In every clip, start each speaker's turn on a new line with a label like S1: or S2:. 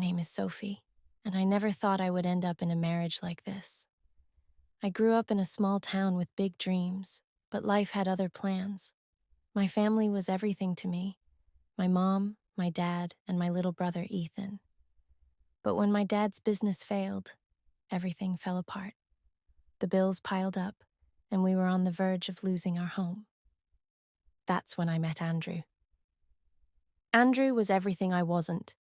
S1: name is Sophie, and I never thought I would end up in a marriage like this. I grew up in a small town with big dreams, but life had other plans. My family was everything to me: my mom, my dad, and my little brother Ethan. But when my dad's business failed, everything fell apart. The bills piled up, and we were on the verge of losing our home. That's when I met Andrew. Andrew was everything I wasn't: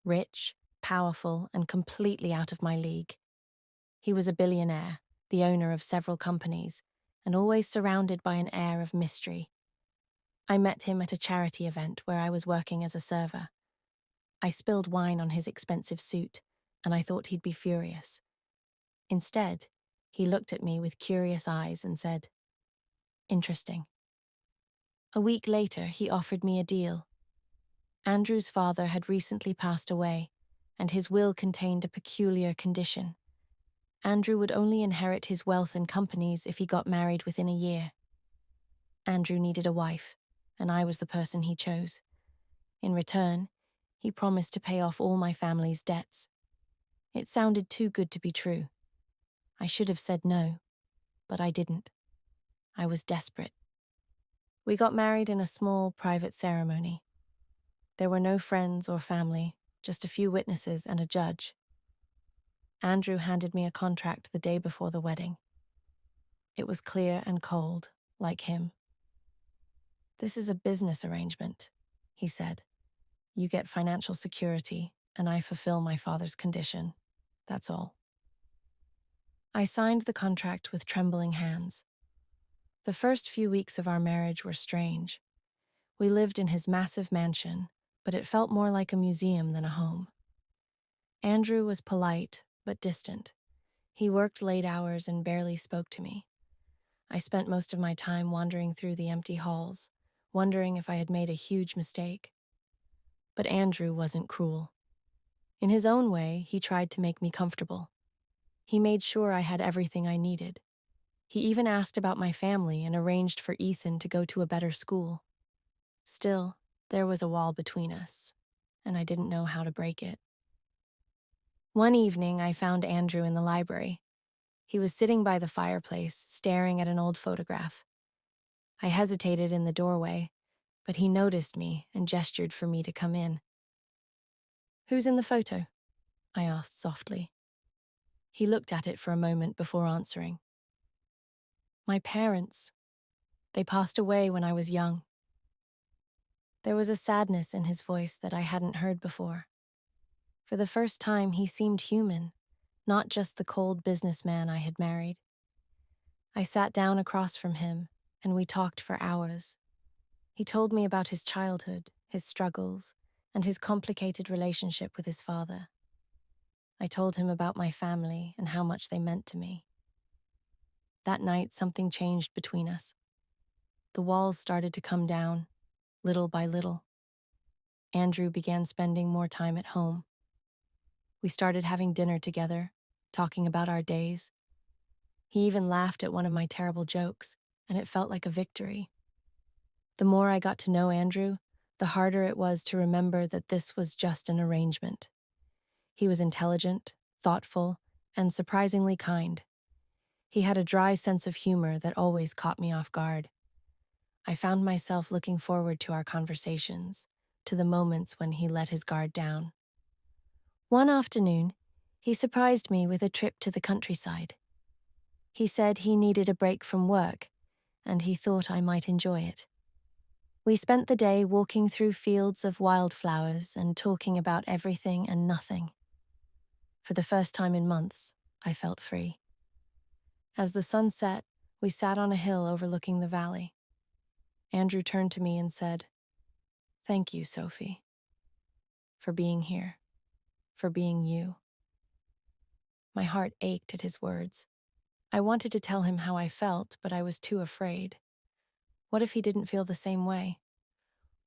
S1: rich, powerful, and completely out of my league. He was a billionaire, the owner of several companies, and always surrounded by an air of mystery. I met him at a charity event where I was working as a server. I spilled wine on his expensive suit, and I thought he'd be furious. Instead, he looked at me with curious eyes and said, "Interesting." A week later, he offered me a deal. Andrew's father had recently passed away, and his will contained a peculiar condition. Andrew would only inherit his wealth and companies if he got married within a year. Andrew needed a wife, and I was the person he chose. In return, he promised to pay off all my family's debts. It sounded too good to be true. I should have said no, but I didn't. I was desperate. We got married in a small, private ceremony. There were no friends or family, just a few witnesses and a judge. Andrew handed me a contract the day before the wedding. It was clear and cold, like him. "This is a business arrangement," he said. "You get financial security, and I fulfill my father's condition. That's all." I signed the contract with trembling hands. The first few weeks of our marriage were strange. We lived in his massive mansion, but it felt more like a museum than a home. Andrew was polite, but distant. He worked late hours and barely spoke to me. I spent most of my time wandering through the empty halls, wondering if I had made a huge mistake. But Andrew wasn't cruel. In his own way, he tried to make me comfortable. He made sure I had everything I needed. He even asked about my family and arranged for Ethan to go to a better school. Still, there was a wall between us, and I didn't know how to break it. One evening, I found Andrew in the library. He was sitting by the fireplace, staring at an old photograph. I hesitated in the doorway, but he noticed me and gestured for me to come in. "Who's in the photo?" I asked softly. He looked at it for a moment before answering. "My parents. They passed away when I was young." There was a sadness in his voice that I hadn't heard before. For the first time, he seemed human, not just the cold businessman I had married. I sat down across from him, and we talked for hours. He told me about his childhood, his struggles, and his complicated relationship with his father. I told him about my family and how much they meant to me. That night, something changed between us. The walls started to come down, little by little. Andrew began spending more time at home. We started having dinner together, talking about our days. He even laughed at one of my terrible jokes, and it felt like a victory. The more I got to know Andrew, the harder it was to remember that this was just an arrangement. He was intelligent, thoughtful, and surprisingly kind. He had a dry sense of humor that always caught me off guard. I found myself looking forward to our conversations, to the moments when he let his guard down. One afternoon, he surprised me with a trip to the countryside. He said he needed a break from work, and he thought I might enjoy it. We spent the day walking through fields of wildflowers and talking about everything and nothing. For the first time in months, I felt free. As the sun set, we sat on a hill overlooking the valley. Andrew turned to me and said, "Thank you, Sophie, for being here, for being you." My heart ached at his words. I wanted to tell him how I felt, but I was too afraid. What if he didn't feel the same way?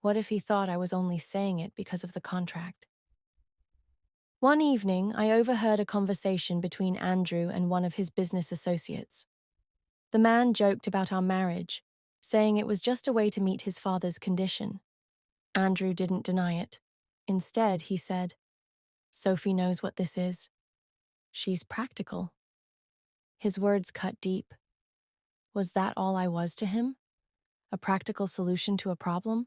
S1: What if he thought I was only saying it because of the contract? One evening, I overheard a conversation between Andrew and one of his business associates. The man joked about our marriage, saying it was just a way to meet his father's condition. Andrew didn't deny it. Instead, he said, Sophie knows what this is. She's practical. His words cut deep. Was that all I was to him? A practical solution to a problem?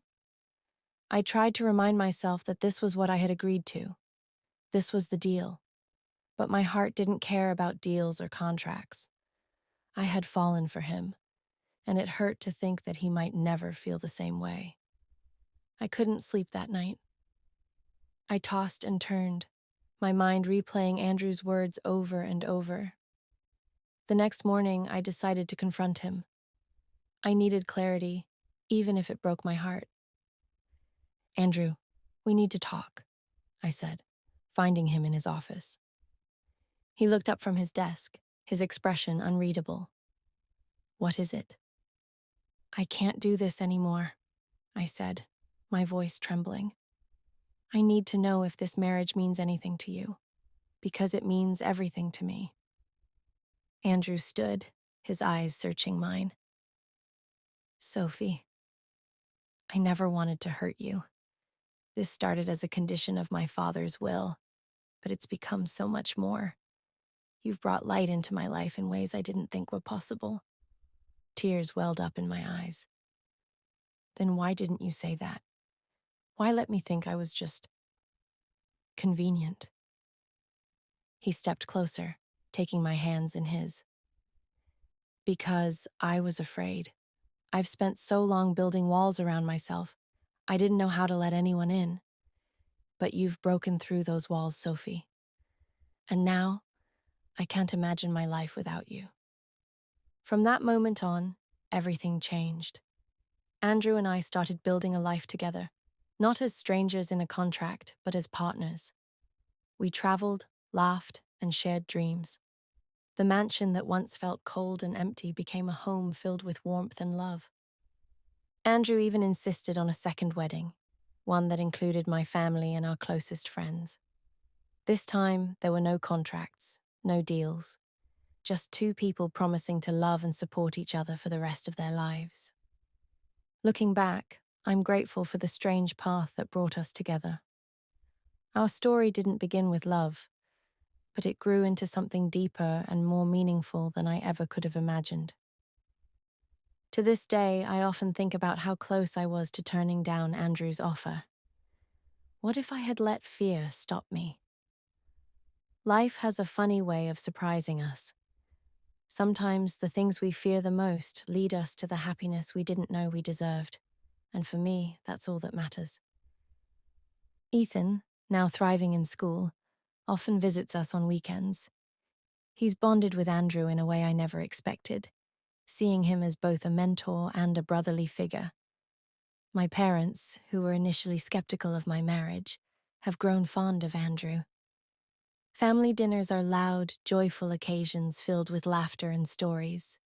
S1: I tried to remind myself that this was what I had agreed to. This was the deal. But my heart didn't care about deals or contracts. I had fallen for him, and it hurt to think that he might never feel the same way. I couldn't sleep that night. I tossed and turned, my mind replaying Andrew's words over and over. The next morning, I decided to confront him. I needed clarity, even if it broke my heart. "Andrew, we need to talk," I said, finding him in his office. He looked up from his desk, his expression unreadable. "What is it?" "I can't do this anymore," I said, my voice trembling. "I need to know if this marriage means anything to you, because it means everything to me." Andrew stood, his eyes searching mine. "Sophie, I never wanted to hurt you. This started as a condition of my father's will, but it's become so much more. You've brought light into my life in ways I didn't think were possible." Tears welled up in my eyes. "Then why didn't you say that? Why let me think I was just convenient?" He stepped closer, taking my hands in his. "Because I was afraid. I've spent so long building walls around myself. I didn't know how to let anyone in. But you've broken through those walls, Sophie. And now, I can't imagine my life without you." From that moment on, everything changed. Andrew and I started building a life together, not as strangers in a contract, but as partners. We traveled, laughed, and shared dreams. The mansion that once felt cold and empty became a home filled with warmth and love. Andrew even insisted on a second wedding, one that included my family and our closest friends. This time, there were no contracts, no deals, just two people promising to love and support each other for the rest of their lives. Looking back, I'm grateful for the strange path that brought us together. Our story didn't begin with love, but it grew into something deeper and more meaningful than I ever could have imagined. To this day, I often think about how close I was to turning down Andrew's offer. What if I had let fear stop me? Life has a funny way of surprising us. Sometimes the things we fear the most lead us to the happiness we didn't know we deserved, and for me, that's all that matters. Ethan, now thriving in school, often visits us on weekends. He's bonded with Andrew in a way I never expected, seeing him as both a mentor and a brotherly figure. My parents, who were initially skeptical of my marriage, have grown fond of Andrew. Family dinners are loud, joyful occasions filled with laughter and stories.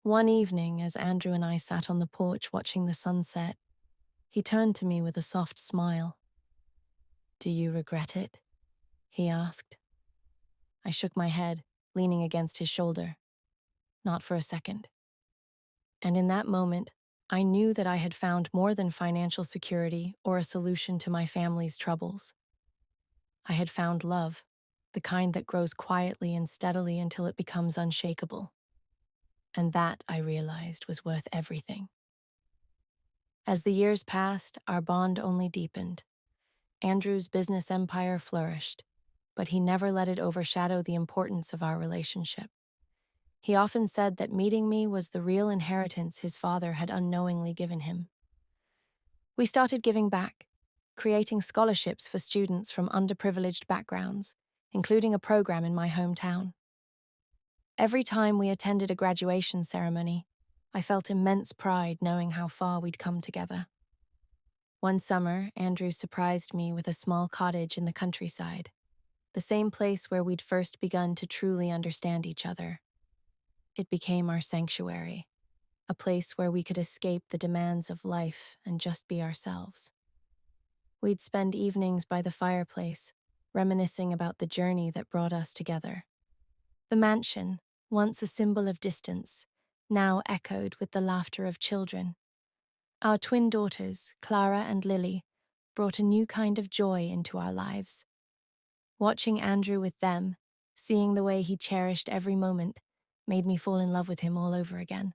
S1: One evening, as Andrew and I sat on the porch watching the sunset, he turned to me with a soft smile. "Do you regret it?" he asked. I shook my head, leaning against his shoulder. Not for a second. And in that moment, I knew that I had found more than financial security or a solution to my family's troubles. I had found love, the kind that grows quietly and steadily until it becomes unshakable. And that, I realized, was worth everything. As the years passed, our bond only deepened. Andrew's business empire flourished, but he never let it overshadow the importance of our relationship. He often said that meeting me was the real inheritance his father had unknowingly given him. We started giving back, creating scholarships for students from underprivileged backgrounds, including a program in my hometown. Every time we attended a graduation ceremony, I felt immense pride knowing how far we'd come together. One summer, Andrew surprised me with a small cottage in the countryside, the same place where we'd first begun to truly understand each other. It became our sanctuary, a place where we could escape the demands of life and just be ourselves. We'd spend evenings by the fireplace, reminiscing about the journey that brought us together. The mansion, once a symbol of distance, now echoed with the laughter of children. Our twin daughters, Clara and Lily, brought a new kind of joy into our lives, Watching Andrew with them, seeing the way he cherished every moment, made me fall in love with him all over again.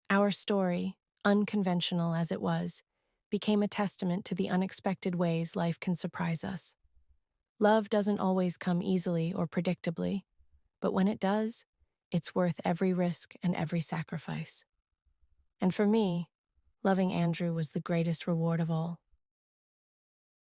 S1: Our story, unconventional as it was, became a testament to the unexpected ways life can surprise us. Love doesn't always come easily or predictably, but when it does, it's worth every risk and every sacrifice. And for me, loving Andrew was the greatest reward of all.